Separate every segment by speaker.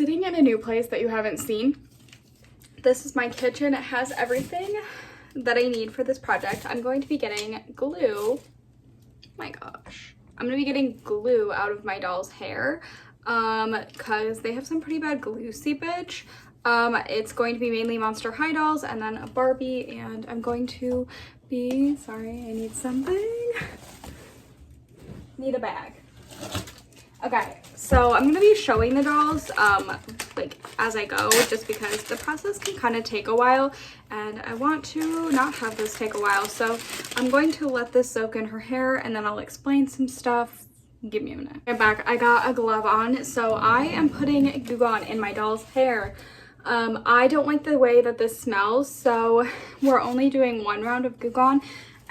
Speaker 1: sitting in a new place that you haven't seen. This is my kitchen. It has everything that I need for this project. I'm going to be getting glue. My gosh. I'm going to be getting glue out of my doll's hair because they have some pretty bad glue seepage. It's going to be mainly Monster High dolls and then a Barbie, and I'm going to be, sorry, I need something. Need a bag. Okay, so I'm gonna be showing the dolls like as I go, just because the process can kind of take a while and I want to not have this take a while. So I'm going to let this soak in her hair and then I'll explain some stuff. Give me a minute. I'm back. I got a glove on, so I am putting Goo Gone in my doll's hair. I don't like the way that this smells, so we're only doing one round of Goo Gone.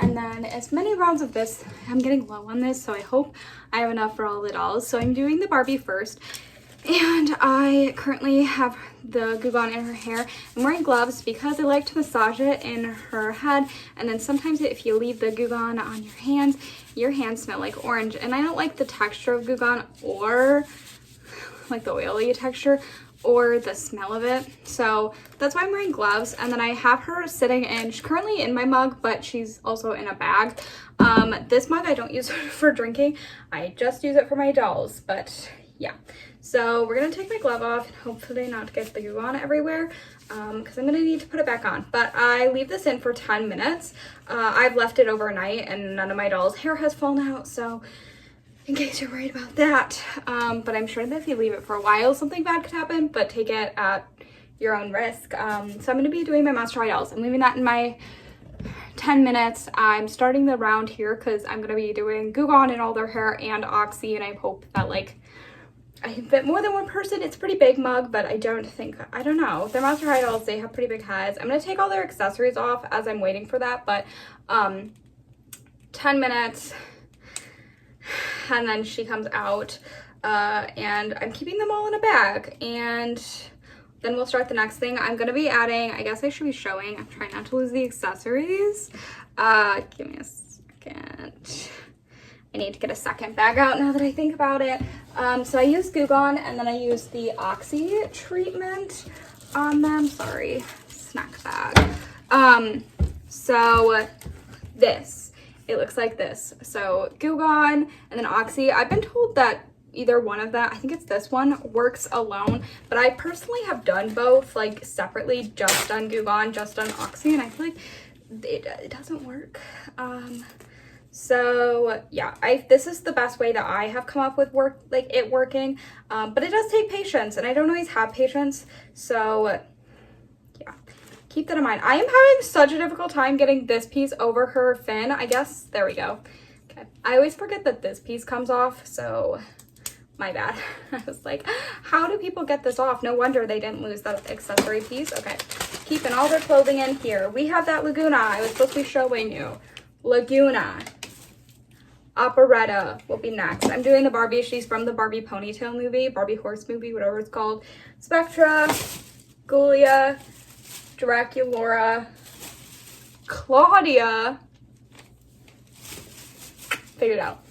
Speaker 1: And then as many rounds of this, I'm getting low on this, so I hope I have enough for all the dolls. So I'm doing the Barbie first. And I currently have the Goo Gone in her hair. I'm wearing gloves because I like to massage it in her head. And then sometimes if you leave the Goo Gone on your hands smell like orange. And I don't like the texture of Goo Gone or like the oily texture or the smell of it, so that's why I'm wearing gloves. And then I have her sitting in, she's currently in my mug, but she's also in a bag. This mug I don't use for drinking, I just use it for my dolls. But yeah, so we're gonna take my glove off and hopefully not get the Goo Gone everywhere, because I'm gonna need to put it back on. But I leave this in for 10 minutes. I've left it overnight and none of my dolls' hair has fallen out, so in case you're worried about that. But I'm sure that if you leave it for a while, something bad could happen, but take it at your own risk. So I'm going to be doing my Monster High dolls. I'm leaving that in my 10 minutes. I'm starting the round here because I'm going to be doing Goo Gone in all their hair and Oxy, and I hope that like I can fit more than one person. It's a pretty big mug, but I don't know. They're Monster High dolls. They have pretty big heads. I'm going to take all their accessories off as I'm waiting for that, but 10 minutes. And then she comes out and I'm keeping them all in a bag, and then we'll start the next thing. I'm gonna be adding, I guess I should be showing, I'm trying not to lose the accessories. Give me a second. I need to get a second bag out now that I think about it. So I use Goo Gone and then I use the Oxy treatment on them. Sorry, snack bag. So this. It looks like this. So Goo Gone and then Oxy. I've been told that either one of that, I think it's this one, works alone, but I personally have done both, like separately, just done Goo Gone, just done Oxy, and I feel like it doesn't work. So yeah, this is the best way that I have come up with it working, but it does take patience, and I don't always have patience, so yeah. Keep that in mind. I am having such a difficult time getting this piece over her fin. I guess, there we go. Okay. I always forget that this piece comes off, so my bad. I was like, how do people get this off? No wonder they didn't lose that accessory piece. Okay, keeping all their clothing in here. We have that Laguna I was supposed to be showing you. Laguna. Operetta will be next. I'm doing the Barbie. She's from the Barbie Ponytail movie, Barbie horse movie, whatever it's called. Spectra, Gulia, Draculaura, Claudia, figured it out,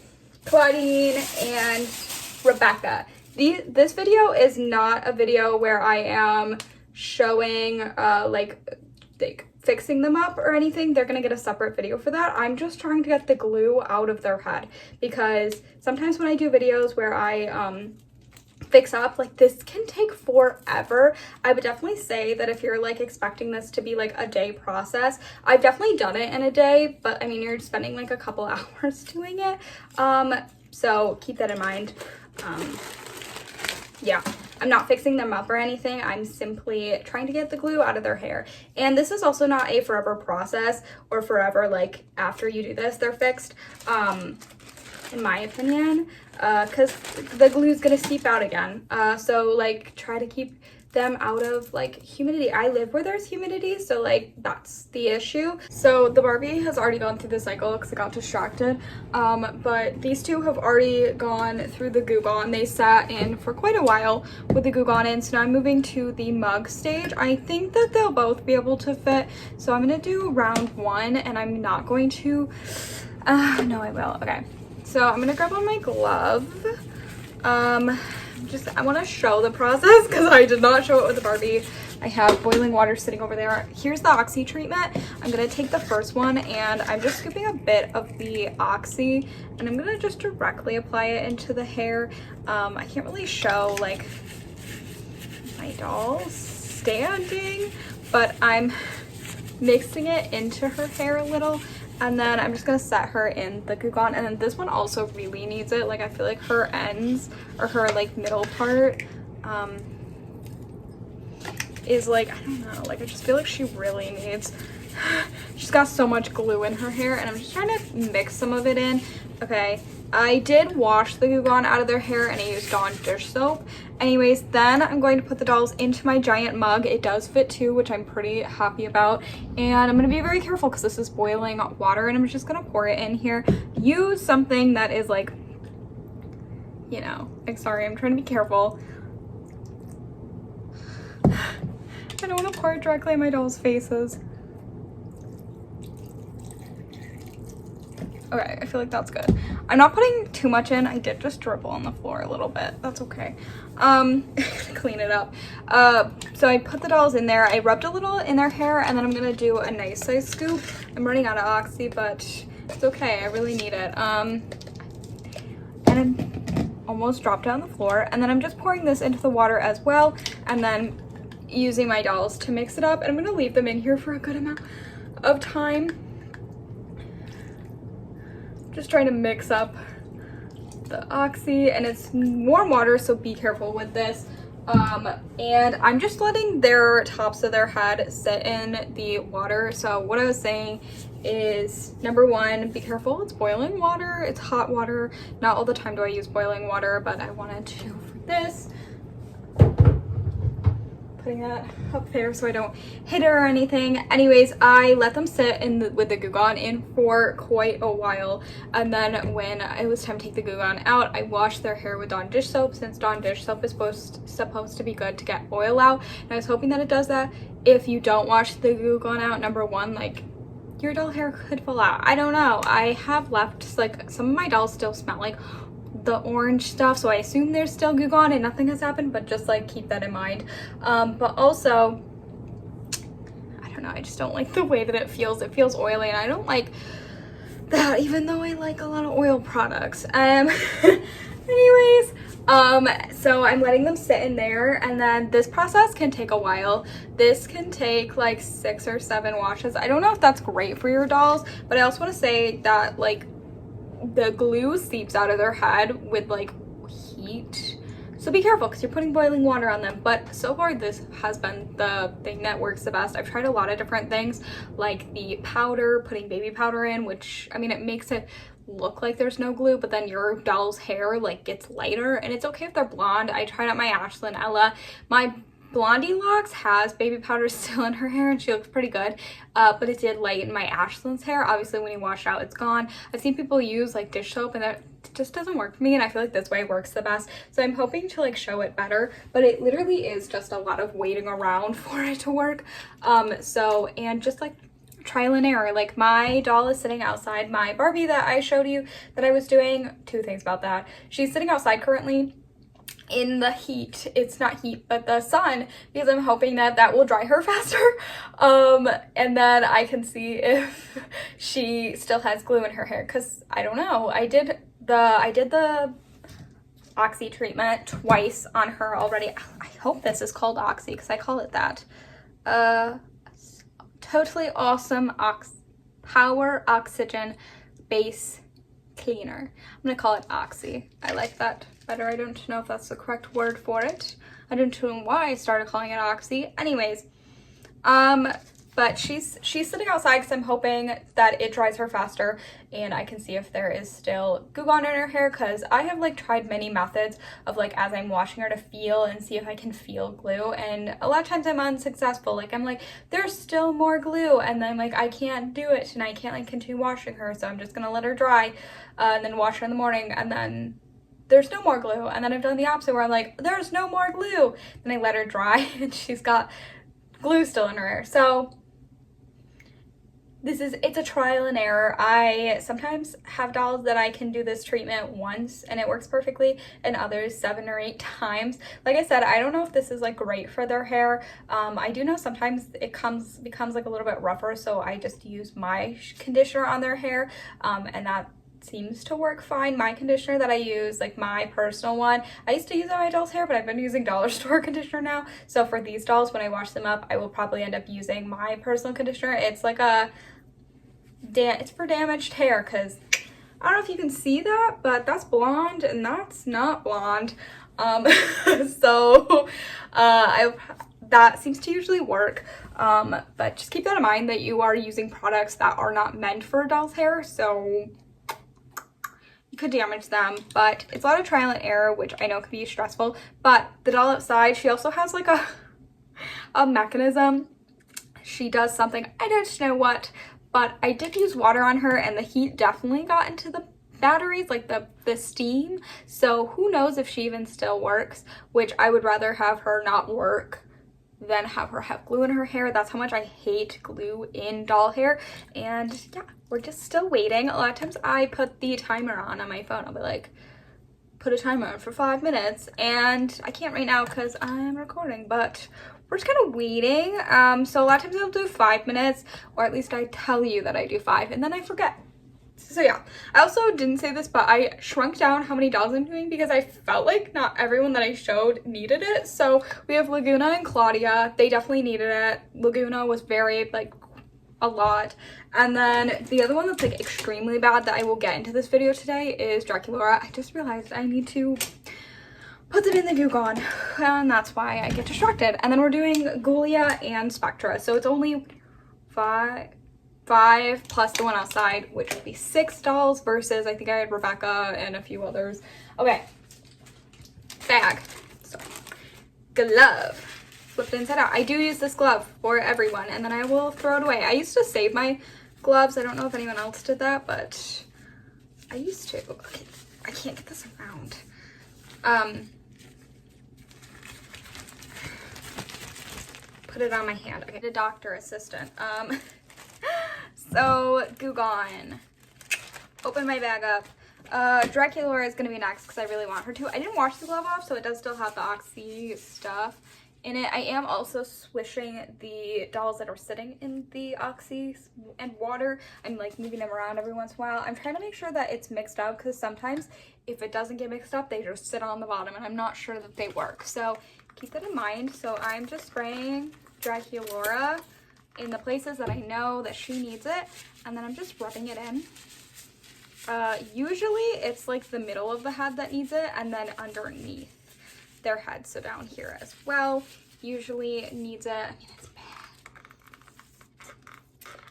Speaker 1: Claudine, and Rebecca. This video is not a video where I am showing like fixing them up or anything. They're gonna get a separate video for that. I'm just trying to get the glue out of their head, because sometimes when I do videos where I fix up, like, this can take forever. I would definitely say that if you're like expecting this to be like a day process, I've definitely done it in a day, but I mean, you're spending like a couple hours doing it, so keep that in mind. Yeah, I'm not fixing them up or anything. I'm simply trying to get the glue out of their hair. And this is also not a forever process, or forever, like after you do this they're fixed, in my opinion, because the glue is gonna seep out again. So like, try to keep them out of like humidity. I live where there's humidity, so like that's the issue. So the Barbie has already gone through the cycle because I got distracted, but these two have already gone through the Goo Gone. They sat in for quite a while with the Goo Gone in, so now I'm moving to the mug stage. I think that they'll both be able to fit, so I'm gonna do round one, and I'm not going to no, I will. Okay, so I'm gonna grab on my glove. I want to show the process because I did not show it with the Barbie. I have boiling water sitting over there. Here's the Oxy treatment. I'm going to take the first one and I'm just scooping a bit of the Oxy and I'm going to just directly apply it into the hair. I can't really show like my doll standing, but I'm mixing it into her hair a little. And then I'm just gonna set her in the Goo Gone. And then this one also really needs it. Like I feel like her ends or her like middle part is like, I don't know, like I just feel like she really needs, she's got so much glue in her hair and I'm just trying to mix some of it in. Okay, I did wash the Goo Gone out of their hair and I used Dawn dish soap. Anyways, then I'm going to put the dolls into my giant mug. It does fit too, which I'm pretty happy about. And I'm going to be very careful because this is boiling water and I'm just going to pour it in here. Use something that is like, you know, like, sorry, I'm trying to be careful. I don't want to pour it directly in my dolls' faces. Okay, I feel like that's good. I'm not putting too much in. I did just dribble on the floor a little bit. That's okay. Clean it up. So I put the dolls in there. I rubbed a little in their hair and then I'm gonna do a nice size scoop. I'm running out of Oxy, but it's okay. I really need it. And I almost dropped it on the floor. And then I'm just pouring this into the water as well. And then using my dolls to mix it up. And I'm gonna leave them in here for a good amount of time. Just trying to mix up the Oxy, and it's warm water, so be careful with this. And I'm just letting their tops of their head sit in the water. So what I was saying is, number one, be careful. It's boiling water. It's hot water. Not all the time do I use boiling water, but I wanted to for this. Putting that up there so I don't hit it or anything. Anyways, I let them sit with the Goo Gone in for quite a while, and then when it was time to take the Goo Gone out, I washed their hair with Dawn dish soap, since Dawn dish soap is supposed to be good to get oil out, and I was hoping that it does that. If you don't wash the Goo Gone out, number one, like, your doll hair could fall out. I don't know. I have left, like, some of my dolls still smell like the orange stuff, so I assume there's still Goo Gone and nothing has happened, but just like keep that in mind. But also, I don't know, I just don't like the way that it feels oily, and I don't like that, even though I like a lot of oil products. Anyways, so I'm letting them sit in there, and then this process can take a while. This can take like 6 or 7 washes. I don't know if that's great for your dolls, but I also want to say that like the glue seeps out of their head with like heat, so be careful because you're putting boiling water on them. But so far this has been the thing that works the best. I've tried a lot of different things, like the powder, putting baby powder in, which, I mean, it makes it look like there's no glue, but then your doll's hair like gets lighter, and it's okay if they're blonde. I tried out my Ashlyn Ella. My Blondie Locks has baby powder still in her hair and she looks pretty good, but it did lighten my Ashlyn's hair. Obviously when you wash it out, it's gone. I've seen people use like dish soap and that just doesn't work for me, and I feel like this way works the best. So I'm hoping to like show it better, but it literally is just a lot of waiting around for it to work. And just like trial and error. Like my doll is sitting outside. My Barbie that I showed you that I was doing, 2 things about that. She's sitting outside currently in the heat. It's not heat, but the sun, because I'm hoping that that will dry her faster. And then I can see if she still has glue in her hair, because I don't know. I did the Oxy treatment twice on her already. I hope this is called Oxy because I call it that. Totally awesome Power Oxygen Base Cleaner. I'm gonna call it Oxy. I like that better. I don't know if that's the correct word for it. I don't know why I started calling it Oxy. Anyways, but she's sitting outside because I'm hoping that it dries her faster and I can see if there is still Goo Gone in her hair, because I have like tried many methods of like as I'm washing her to feel and see if I can feel glue, and a lot of times I'm unsuccessful. Like I'm like, there's still more glue, and then like I can't do it and I can't like continue washing her, so I'm just gonna let her dry and then wash her in the morning, and then there's no more glue. And then I've done the opposite where I'm like, there's no more glue, then I let her dry and she's got glue still in her hair. So it's a trial and error. I sometimes have dolls that I can do this treatment once and it works perfectly, and others 7 or 8 times. Like I said, I don't know if this is like great for their hair. I do know sometimes it becomes like a little bit rougher, so I just use my conditioner on their hair, and that seems to work fine. My conditioner that I use, like my personal one, I used to use on my doll's hair, but I've been using dollar store conditioner now. So for these dolls, when I wash them up, I will probably end up using my personal conditioner. It's like it's for damaged hair, because I don't know if you can see that, but that's blonde and that's not blonde. So that seems to usually work. But just keep that in mind that you are using products that are not meant for a doll's hair, so you could damage them. But it's a lot of trial and error, which I know can be stressful. But the doll outside, she also has like a mechanism. She does something, I don't know what, but I did use water on her and the heat definitely got into the batteries, like the steam. So who knows if she even still works, which I would rather have her not work than have her have glue in her hair. That's how much I hate glue in doll hair. And yeah, we're just still waiting. A lot of times I put the timer on my phone. I'll be like, put a timer on for 5 minutes, and I can't right now because I'm recording, but we're just kind of waiting. So a lot of times I'll do 5 minutes, or at least I tell you that I do 5, and then I forget. So yeah, I also didn't say this, but I shrunk down how many dolls I'm doing because I felt like not everyone that I showed needed it. So we have Laguna and Claudia. They definitely needed it. Laguna was very, like, a lot. And then the other one that's like extremely bad that I will get into this video today is Draculaura. I just realized I need to put them in the Goo Gone, and that's why I get distracted. And then we're doing Ghoulia and Spectra, so it's only five plus the one outside, which would be 6 dolls versus I think I had Rebecca and a few others. Okay, bag. So glove, flipped inside out. I do use this glove for everyone, and then I will throw it away. I used to save my gloves. I don't know if anyone else did that, but I used to. Okay, I can't get this around. Put it on my hand. Okay, the doctor assistant. So Goo Gone. Open my bag up. Draculaura is gonna be next because I really want her to. I didn't wash the glove off, so it does still have the Oxy stuff in it. I am also swishing the dolls that are sitting in the Oxy and water. I'm like moving them around every once in a while. I'm trying to make sure that it's mixed up, because sometimes if it doesn't get mixed up, they just sit on the bottom and I'm not sure that they work. So keep that in mind. So I'm just spraying Draculaura in the places that I know that she needs it, and then I'm just rubbing it in. Usually it's like the middle of the head that needs it, and then underneath their head, so down here as well usually needs it. I mean, it's bad.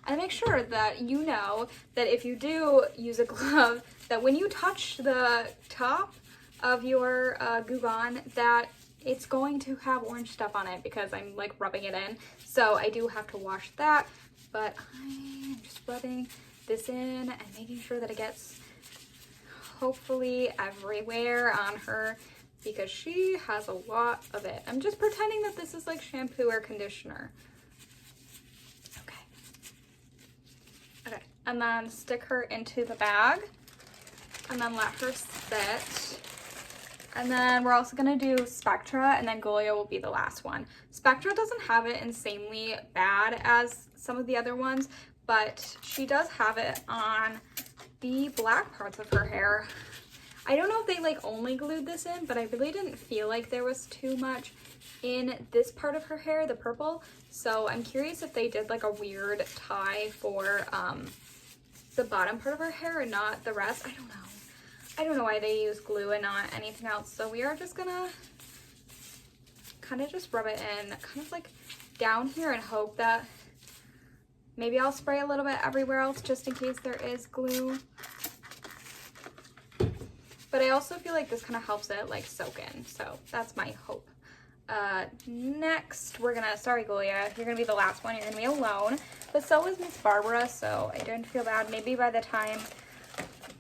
Speaker 1: And make sure that you know that if you do use a glove, that when you touch the top of your Goo Gone, that it's going to have orange stuff on it because I'm like rubbing it in. So I do have to wash that, but I'm just rubbing this in and making sure that it gets hopefully everywhere on her, because she has a lot of it. I'm just pretending that this is like shampoo or conditioner. Okay. Okay, and then stick her into the bag and then let her sit. And then we're also gonna do Spectra, and then Ghoulia will be the last one. Spectra doesn't have it insanely bad as some of the other ones, but she does have it on the black parts of her hair. I don't know if they like only glued this in, but I really didn't feel like there was too much in this part of her hair, the purple. So I'm curious if they did like a weird tie for the bottom part of her hair and not the rest. I don't know. I don't know why they use glue and not anything else. So we are just gonna kind of just rub it in kind of like down here and hope that maybe I'll spray a little bit everywhere else just in case there is glue. But I also feel like this kind of helps it like soak in. So that's my hope. Next, we're gonna, sorry Ghoulia, you're gonna be the last one. You're gonna be alone. But so is Miss Barbara, so I didn't feel bad. Maybe by the time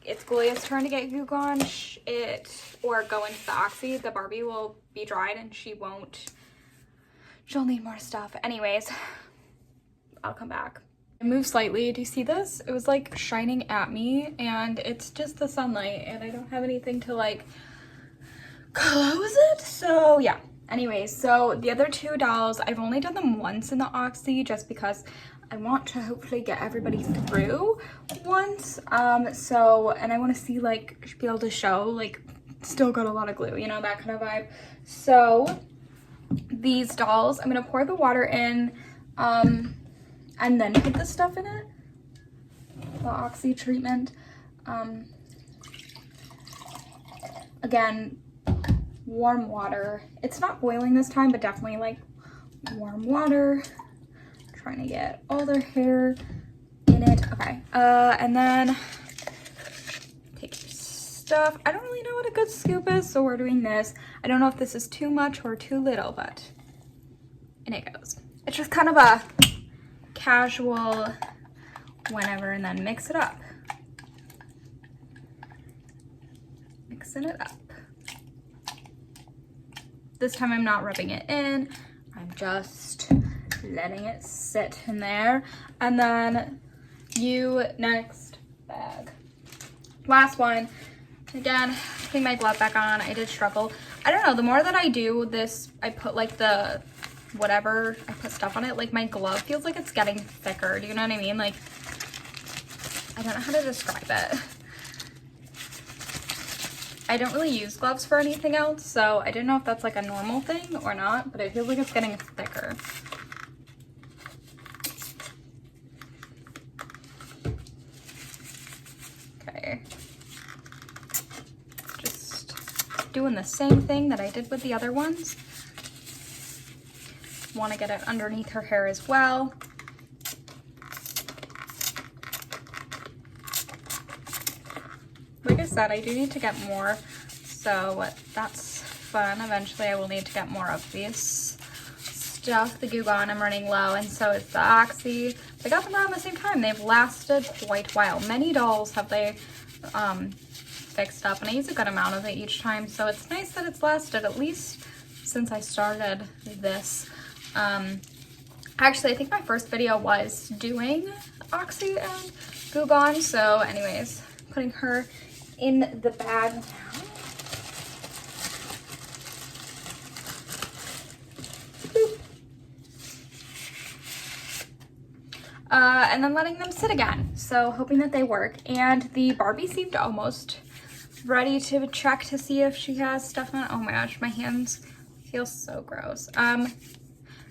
Speaker 1: it's Ghoulia's turn to get Goo Gone, or go into the Oxy, the Barbie will be dried and she'll need more stuff. Anyways, I'll come back. I moved slightly. Do you see this? It was like shining at me and it's just the sunlight and I don't have anything to like close it. So yeah. Anyways, so the other two dolls, I've only done them once in the Oxy just because I want to hopefully get everybody through once. And I want to see like be able to show like still got a lot of glue, you know, that kind of vibe. So these dolls, I'm gonna pour the water in and then put the stuff in it, the Oxy treatment. Again, warm water. It's not boiling this time, but definitely like warm water. Trying to get all their hair in it. Okay, and then take your stuff. I don't really know what a good scoop is, so we're doing this. I don't know if this is too much or too little, but in it goes. It's just kind of a casual whenever, and then mix it up. Mixing it up. This time I'm not rubbing it in. I'm just letting it sit in there. And then next bag. Last one. Again, putting my glove back on. I did struggle. I don't know, the more that I do this, I put like the whatever, I put stuff on it, like my glove feels like it's getting thicker. Do you know what I mean? Like, I don't know how to describe it. I don't really use gloves for anything else, so I didn't know if that's like a normal thing or not, but it feels like it's getting thicker. Okay. Just doing the same thing that I did with the other ones. Want to get it underneath her hair as well. Like I said, I do need to get more, so that's fun. Eventually I will need to get more of these stuff. The Goo Gone, I'm running low, and so is the Oxy. I got them around the same time. They've lasted quite a while. Many dolls have they fixed up, and I use a good amount of it each time, so it's nice that it's lasted at least since I started this. Actually, I think my first video was doing Oxy and Goo Gone, so anyways, putting her in the bag now. And then letting them sit again. So hoping that they work. And the Barbie seemed almost ready to check to see if she has stuff on. Oh my gosh, my hands feel so gross.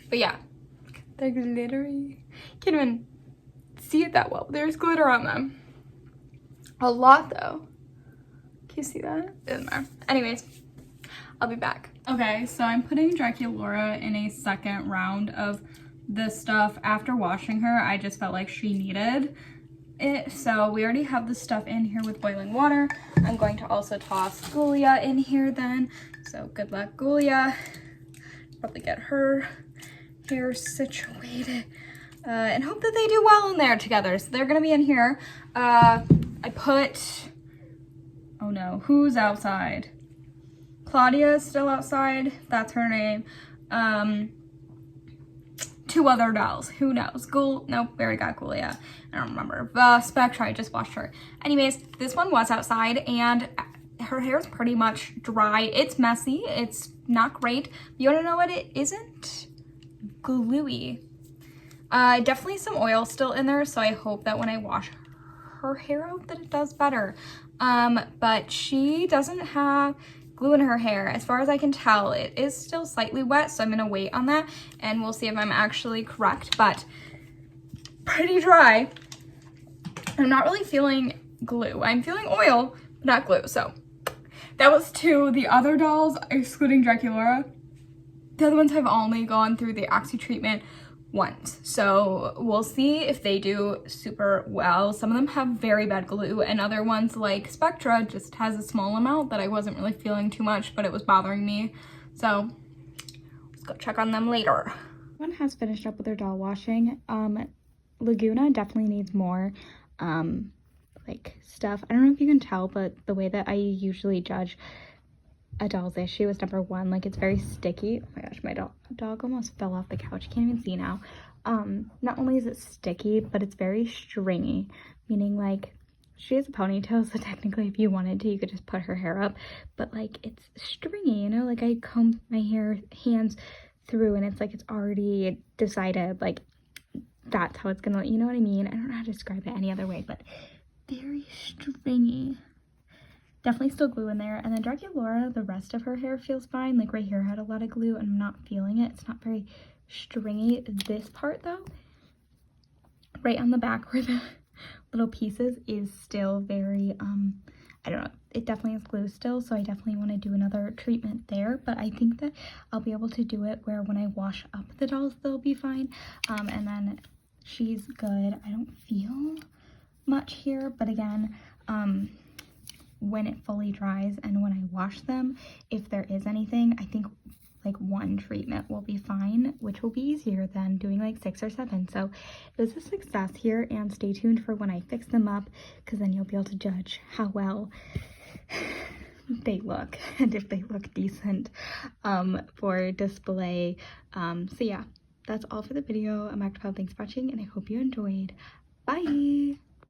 Speaker 1: But yeah, they're glittery. Can't even see it that well. There's glitter on them. A lot though. Can you see that? In there. Anyways, I'll be back. Okay, so I'm putting Draculaura in a second round of this stuff. After washing her, I just felt like she needed it. So we already have the stuff in here with boiling water. I'm going to also toss Ghoulia in here then. So good luck, Ghoulia. Probably get her hair situated. And hope that they do well in there together. So they're gonna be in here. I put, oh no, who's outside? Claudia is still outside, that's her name. Two other dolls, who knows? Nope, we already got Ghoulia. I don't remember. Spectra, I just watched her. Anyways, this one was outside and her hair is pretty much dry. It's messy, it's not great. You wanna know what it isn't? Gluey. Definitely some oil still in there, so I hope that when I wash her hair out that it does better. But she doesn't have glue in her hair. As far as I can tell, it is still slightly wet, so I'm gonna wait on that and we'll see if I'm actually correct, but pretty dry. I'm not really feeling glue. I'm feeling oil, but not glue, so. That was two. The other dolls, excluding Draculaura, the other ones have only gone through the Oxy treatment once, so we'll see if they do super well. Some of them have very bad glue, and other ones like Spectra just has a small amount that I wasn't really feeling too much, but it was bothering me, so let's go check on them later. One has finished up with their doll washing. Laguna definitely needs more like stuff. I don't know if you can tell, but the way that I usually judge
Speaker 2: a doll's issue is number one, like it's very sticky. Oh my gosh, my dog almost fell off the couch. Can't even see now. Not only is it sticky, but it's very stringy, meaning like she has a ponytail, so technically if you wanted to, you could just put her hair up, but like it's stringy, you know, like I comb my hands through and it's like it's already decided, like that's how it's gonna, you know what I mean? I don't know how to describe it any other way, but very stringy. Definitely still glue in there. And then Draculaura, the rest of her hair feels fine. Like right here had a lot of glue and I'm not feeling it. It's not very stringy. This part though, right on the back where the little pieces is still very, I don't know, it definitely is glue still, so I definitely want to do another treatment there, but I think that I'll be able to do it where when I wash up the dolls, they'll be fine. And then she's good. I don't feel much here, but again, when it fully dries and when I wash them, if there is anything, I think like one treatment will be fine, which will be easier than doing like 6 or 7. So it was a success here, and stay tuned for when I fix them up, because then you'll be able to judge how well they look and if they look decent for display. So yeah, that's all for the video. I'm Active. Thanks for watching, and I hope you enjoyed. Bye.